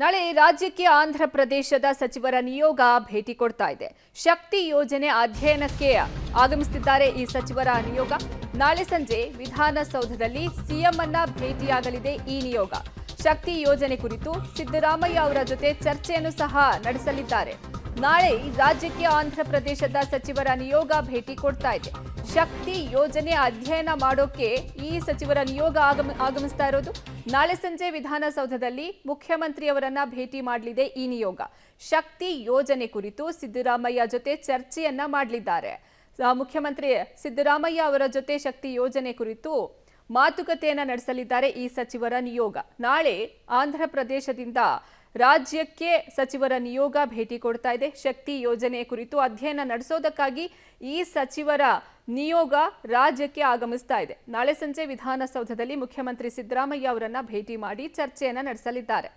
ನಾಳೆ ರಾಜ್ಯಕ್ಕೆ ಆಂಧ್ರ ಪ್ರದೇಶದ ಸಚಿವರ ನಿಯೋಗ ಭೇಟಿ ಕೊಡ್ತಾ ಇದೆ. ಶಕ್ತಿ ಯೋಜನೆ ಅಧ್ಯಯನಕ್ಕೆ ಆಗಮಿಸುತ್ತಿದ್ದಾರೆ ಈ ಸಚಿವರ ನಿಯೋಗ. ನಾಳೆ ಸಂಜೆ ವಿಧಾನಸೌಧದಲ್ಲಿ ಸಿಎಂ ಅನ್ನ ಭೇಟಿಯಾಗಲಿದೆ ಈ ನಿಯೋಗ. ಶಕ್ತಿ ಯೋಜನೆ ಕುರಿತು ಸಿದ್ದರಾಮಯ್ಯ ಅವರ ಜೊತೆ ಚರ್ಚೆಯನ್ನು ಸಹ ನಡೆಸಲಿದ್ದಾರೆ. ನಾಳೆ ರಾಜ್ಯಕ್ಕೆ ಆಂಧ್ರ ಪ್ರದೇಶದ ಸಚಿವರ ನಿಯೋಗ ಭೇಟಿ ಕೊಡ್ತಾ ಇದೆ. ಶಕ್ತಿ ಯೋಜನೆ ಅಧ್ಯಯನ ಮಾಡೋಕೆ ಈ ಸಚಿವರ ನಿಯೋಗ ಆಗಮಿಸ್ತಾ ಇರೋದು. ನಾಳೆ ಸಂಜೆ ವಿಧಾನಸೌಧದಲ್ಲಿ ಮುಖ್ಯಮಂತ್ರಿಯವರನ್ನ ಭೇಟಿ ಮಾಡಲಿದೆ ಈ ನಿಯೋಗ. ಶಕ್ತಿ ಯೋಜನೆ ಕುರಿತು ಸಿದ್ದರಾಮಯ್ಯ ಜೊತೆ ಚರ್ಚೆಯನ್ನ ಮಾಡಲಿದ್ದಾರೆ. ಮುಖ್ಯಮಂತ್ರಿ ಸಿದ್ದರಾಮಯ್ಯ ಅವರ ಜೊತೆ ಶಕ್ತಿ ಯೋಜನೆ ಕುರಿತು ಮಾತುಕತೆಯನ್ನ ನಡೆಸಲಿದ್ದಾರೆ ಈ ಸಚಿವರ ನಿಯೋಗ. ನಾಳೆ ಆಂಧ್ರ ಪ್ರದೇಶದಿಂದ ರಾಜ್ಯಕ್ಕೆ ಸಚಿವರ ನಿಯೋಗ ಭೇಟಿ ಕೊಡ್ತಾ ಇದೆ. ಶಕ್ತಿ ಯೋಜನೆ ಕುರಿತು ಅಧ್ಯಯನ ನಡೆಸೋದಕ್ಕಾಗಿ ಈ ಸಚಿವರ ನಿಯೋಗ ರಾಜ್ಯಕ್ಕೆ ಆಗಮಿಸ್ತಾ ಇದೆ. ನಾಳೆ ಸಂಜೆ ವಿಧಾನಸೌಧದಲ್ಲಿ ಮುಖ್ಯಮಂತ್ರಿ ಸಿದ್ದರಾಮಯ್ಯ ಅವರನ್ನ ಭೇಟಿ ಮಾಡಿ ಚರ್ಚೆಯನ್ನ ನಡೆಸಲಿದ್ದಾರೆ.